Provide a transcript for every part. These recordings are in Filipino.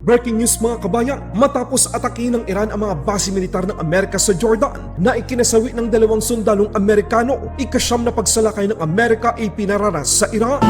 Breaking news mga kabayan, matapos atakihin ng Iran ang mga base militar ng Amerika sa Jordan na ikinasawi ng 2 sundalong Amerikano, ikasyam na pagsalakay ng Amerika ay pinararas sa Iran.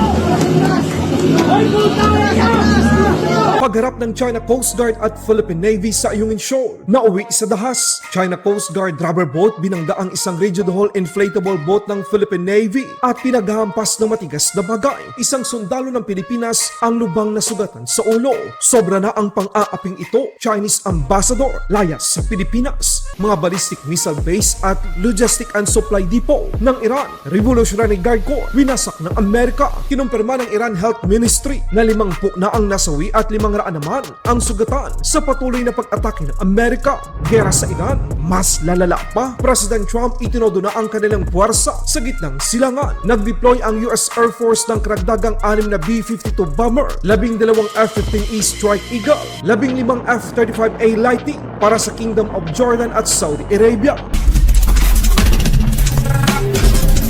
Pagharap ng China Coast Guard at Philippine Navy sa Ayungin Shoal, nauwi sa dahas. China Coast Guard rubber boat binangga ang isang rigid hull inflatable boat ng Philippine Navy at pinaghahampas ng matigas na bagay. Isang sundalo ng Pilipinas ang lubang na sugatan sa ulo. Sobra na ang pang-aaping ito. Chinese ambassador layas sa Pilipinas. Mga ballistic missile base at logistic and supply depot ng Iran. Revolutionary Guard Corps winasak ng Amerika. Kinumpirma ng Iran Health Ministry na 50 na ang nasawi at 500 naman ang sugatan sa patuloy na pag-atake ng Amerika. Gera sa Iran, mas lalala pa. President Trump itinodo na ang kanilang puwersa sa gitnang silangan. Nag-deploy ang US Air Force ng karagdagang 6 na B-52 bomber, 12 F-15E Strike Eagle, 15 F-35A Lightning para sa Kingdom of Jordan at Saudi Arabia.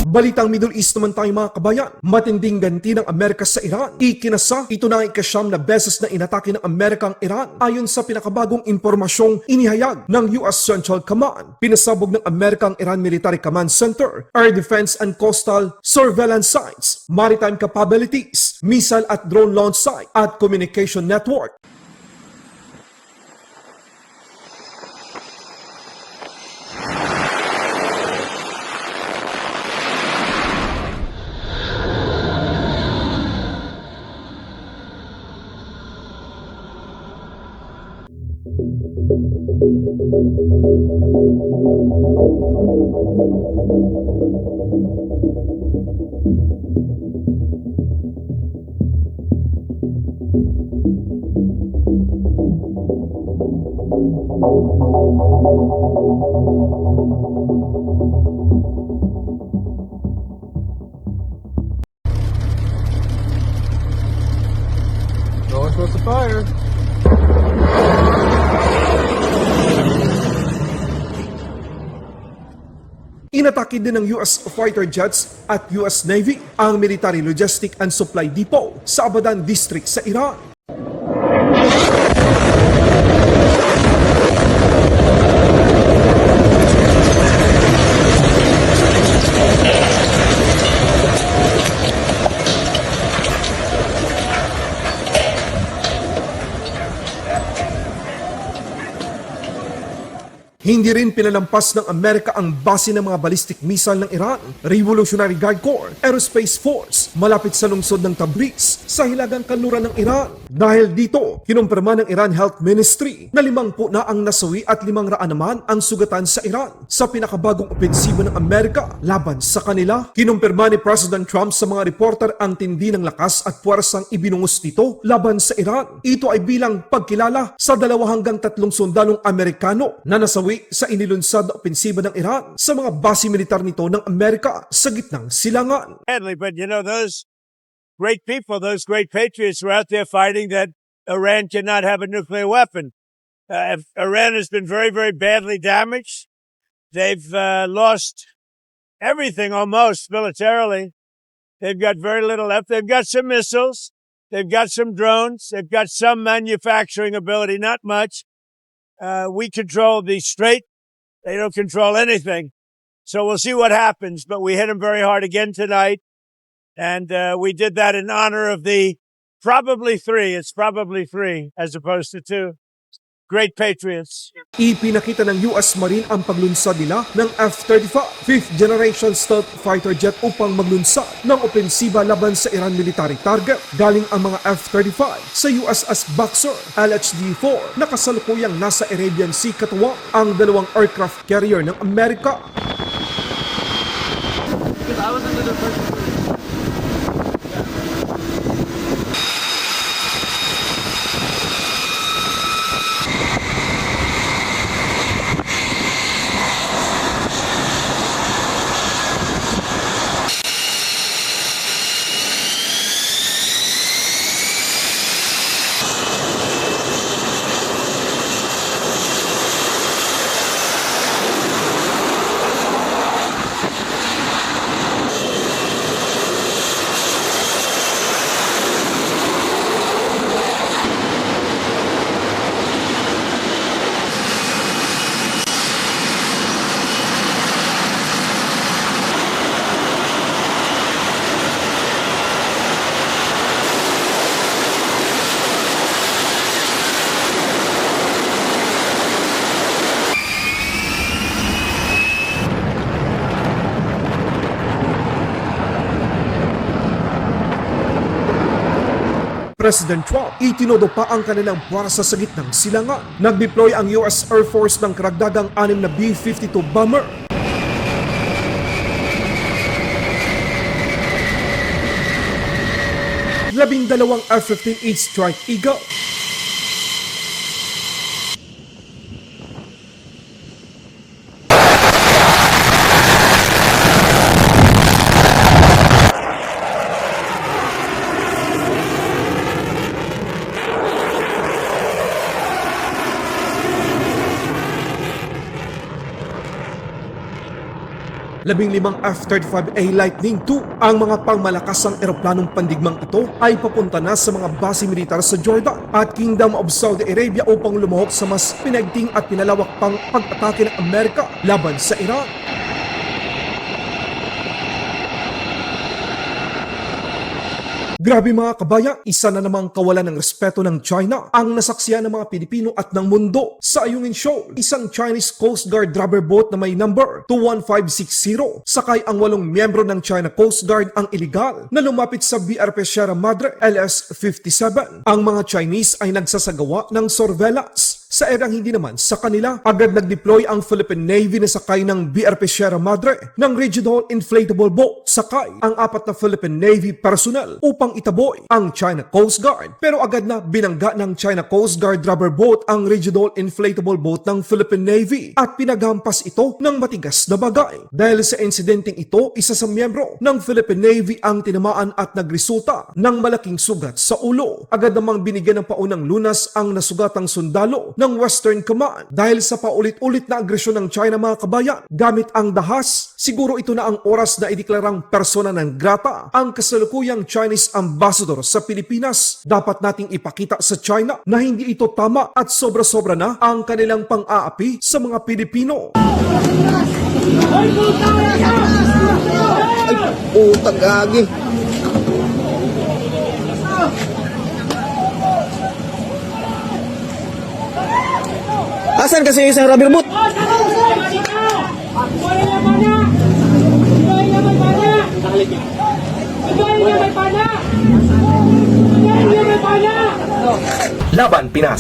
Balitang Middle East naman tayo mga kabayan. Matinding ganti ng Amerika sa Iran. Ikinasa, ito na ang ikasyam na beses na inatake ng Amerika ang Iran ayon sa pinakabagong impormasyong inihayag ng US Central Command. Pinasabog ng Amerika ang Iran Military Command Center, Air Defense and Coastal Surveillance Sites, Maritime Capabilities, Missile at Drone Launch Site at Communication Network. No one supposed to fire. Inatake din ng US fighter jets at US Navy ang Military Logistic and Supply Depot sa Abadan District sa Iran. Hindi rin pinalampas ng Amerika ang base ng mga ballistic missile ng Iran, Revolutionary Guard Corps, Aerospace Force, malapit sa lungsod ng Tabriz, sa hilagang kanluran ng Iran. Dahil dito, kinumpirma ng Iran Health Ministry na 50 na ang nasawi at 500 naman ang sugatan sa Iran. Sa pinakabagong opensibo ng Amerika laban sa kanila, kinumpirma ni President Trump sa mga reporter ang tindi ng lakas at puwersang ibinungos nito laban sa Iran. Ito ay bilang pagkilala sa 2 hanggang 3 sundalong Amerikano na nasawi sa inilunsad na opensiba ng Iran sa mga base militar nito ng Amerika sa gitnang silangan. But you know, those great people, those great patriots were out there fighting that Iran cannot have a nuclear weapon. Iran has been very, very badly damaged. They've lost everything almost militarily. They've got very little left. They've got some missiles. They've got some drones. They've got some manufacturing ability, not much. We control the strait. They don't control anything. So we'll see what happens. But we hit them very hard again tonight. And we did that in honor of the probably 3. It's probably 3 as opposed to 2. Great patriots. Ipinakita ng US Marine ang paglunsad nila ng F-35, 5th generation stealth fighter jet upang maglunsad ng opensiba laban sa Iran military target. Galing ang mga F-35 sa USS Boxer, LHD-4 na kasalukuyang nasa Arabian Sea katuwang ang 2 aircraft carrier ng Amerika. President Trump, itinodo pa ang kanilang puwersa sa gitnang silangan. Nag-deploy ang US Air Force ng karagdagang 6 na B-52 bomber. Labindalawang F-15E Strike Eagle. Labing-limang F-35A Lightning II. Ang mga pangmalakasang eroplanong pandigmang ito ay papunta na sa mga base militar sa Jordan at Kingdom of Saudi Arabia upang lumahok sa mas pinaigting at pinalawak pang pag-atake ng Amerika laban sa Iran. Grabe mga kabayan, isa na namang kawalan ng respeto ng China ang nasaksiyan ng mga Pilipino at ng mundo sa Ayungin Shoal. Isang Chinese Coast Guard rubber boat na may number 21560. Sakay ang 8 miyembro ng China Coast Guard ang iligal na lumapit sa BRP Sierra Madre LS-57. Ang mga Chinese ay nagsasagawa ng surveillance. Sa erang hindi naman sa kanila, agad nag-deploy ang Philippine Navy na sakay ng BRP Sierra Madre ng Rigid-Hull Inflatable Boat. Sakay ang 4 na Philippine Navy personnel upang itaboy ang China Coast Guard. Pero agad na binangga ng China Coast Guard rubber boat ang Rigid-Hull Inflatable Boat ng Philippine Navy at pinaghampas ito ng matigas na bagay. Dahil sa insidenteng ito, isa sa miyembro ng Philippine Navy ang tinamaan at nagresulta ng malaking sugat sa ulo. Agad namang binigyan ng paunang lunas ang nasugatang sundalo ng Western Command dahil sa paulit-ulit na agresyon ng China mga kabayan gamit ang dahas. Siguro ito na ang oras na ideklarang persona non grata ang kasalukuyang Chinese ambassador sa Pilipinas. Dapat nating ipakita sa China na hindi ito tama at sobra-sobra na ang kanilang pang-aapi sa mga Pilipino. Utang gagi. Asan kasi yung isang rubber boat? Laban Pinas.